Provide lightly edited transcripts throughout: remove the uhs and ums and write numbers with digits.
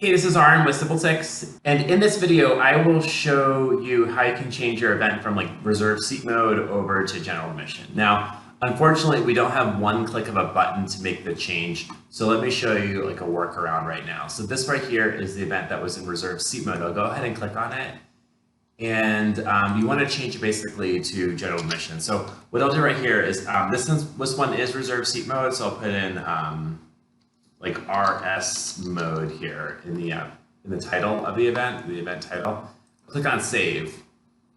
Hey, this is Arn with SimpleTix, and in this video, I will show you how you can change your event from like reserved seat mode over to general admission. Now, unfortunately, we don't have one click of a button to make the change, so let me show you like a workaround right now. So this right here is the event that was in reserved seat mode. I'll go ahead and click on it, and you want to change it basically to general admission. So what I'll do right here is this one is reserved seat mode, so I'll put in like RS mode here in the title of the event title. Click on save.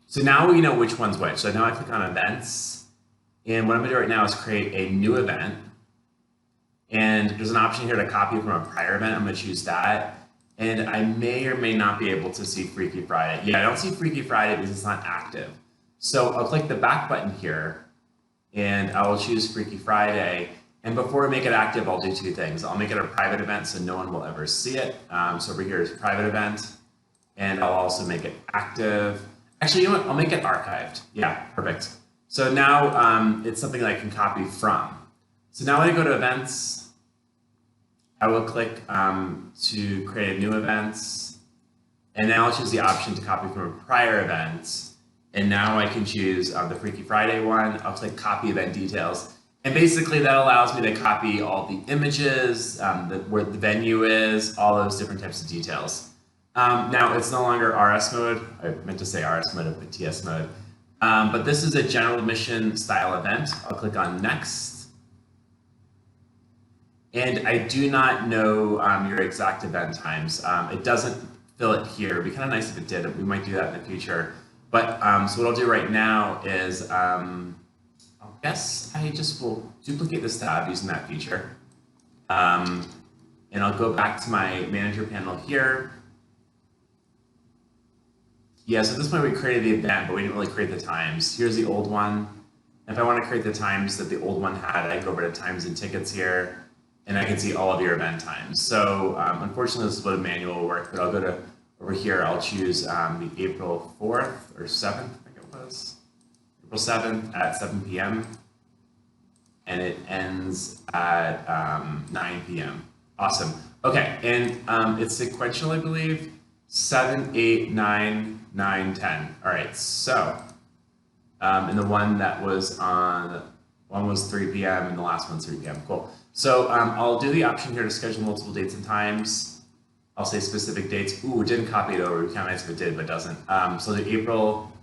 So now we know which one's which. So now I click on events, and what I'm gonna do right now is create a new event. And there's an option here to copy from a prior event. I'm gonna choose that. And I may or may not be able to see Freaky Friday. Yeah, I don't see Freaky Friday because it's not active. So I'll click the back button here, and I will choose Freaky Friday. And before I make it active, I'll do two things. I'll make it a private event so no one will ever see it. So over here is private event, and I'll also make it active. Actually, you know what? I'll make it archived. Yeah, perfect. So now it's something that I can copy from. So now when I go to events, I will click to create a new event, and now I'll choose the option to copy from a prior event. And now I can choose the Freaky Friday one. I'll click copy event details. And basically that allows me to copy all the images, where the venue is, all those different types of details. Now it's no longer RS mode. I meant to say RS mode, but TS mode. But this is a general admission style event. I'll click on next. And I do not know your exact event times. It doesn't fill it here. It'd be kind of nice if it did. We might do that in the future. But so what I'll do right now is I just will duplicate this tab using that feature. And I'll go back to my manager panel here. Yeah, so at this point we created the event, but we didn't really create the times. Here's the old one. If I want to create the times that the old one had, I go over to times and tickets here, and I can see all of your event times. So unfortunately, this is what a manual will work, but I'll go to over here. I'll choose the April 4th or 7th, I think it was. April 7th at 7 p.m. and it ends at 9 p.m. Awesome. Okay, and it's sequential, I believe. 7, 8, 9, 9, 10. All right, so and the one that was on, one was 3 p.m. and the last one's 3 p.m. Cool. So I'll do the option here to schedule multiple dates and times. I'll say specific dates. Ooh, it didn't copy it over. It'd be kind of nice if it did, but it doesn't. So the April,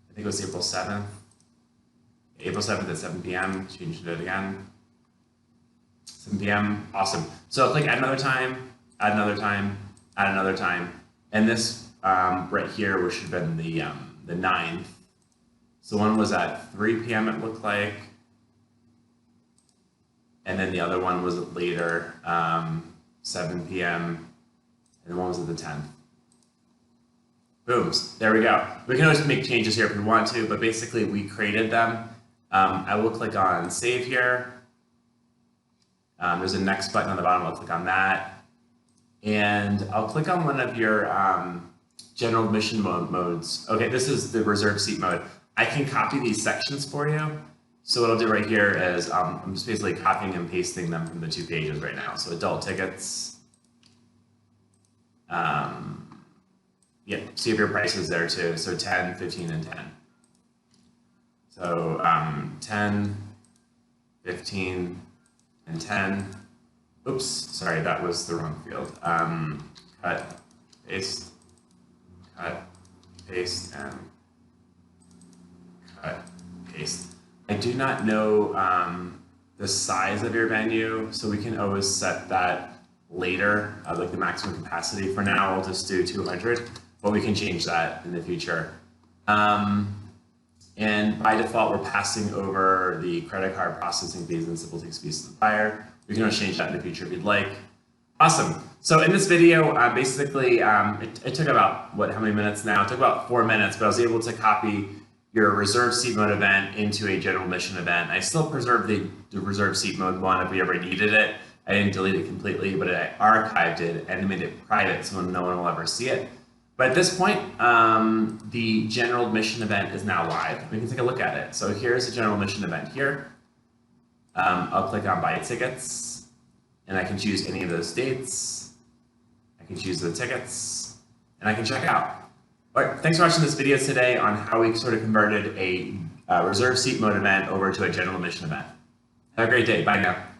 I think it was April 7th. April 7th at 7 p.m. Changed it again. 7 p.m. Awesome. So click add another time, add another time, add another time. And this right here, which should have been the 9th. So one was at 3 p.m. it looked like. And then the other one was later, 7 p.m. And one was at the 10th. Booms, there we go. We can always make changes here if we want to, but basically we created them. I will click on save here. There's a next button on the bottom. I'll click on that. And I'll click on one of your general admission modes. Okay, this is the reserved seat mode. I can copy these sections for you. So what I'll do right here is I'm just basically copying and pasting them from the two pages right now. So adult tickets. Yeah, see if your price is there too. So 10, 15, and 10. So 10, 15, and 10. Oops, sorry, that was the wrong field. Cut, paste, and cut, paste. I do not know the size of your venue, so we can always set that later, like the maximum capacity. For now, I'll just do 200, but we can change that in the future. And by default, we're passing over the credit card processing fees and SimpleTix fees to the buyer. We can always change that in the future if you'd like. Awesome. So in this video, basically, it took about, how many minutes now? It took about 4 minutes, but I was able to copy your reserved seat mode event into a general admission event. I still preserved the reserved seat mode one if we ever needed it. I didn't delete it completely, but I archived it and made it private so no one will ever see it. But at this point, the general admission event is now live. We can take a look at it. So here's the general admission event here. I'll click on buy tickets, and I can choose any of those dates. I can choose the tickets, and I can check out. All right, thanks for watching this video today on how we sort of converted a reserve seat mode event over to a general admission event. Have a great day. Bye now.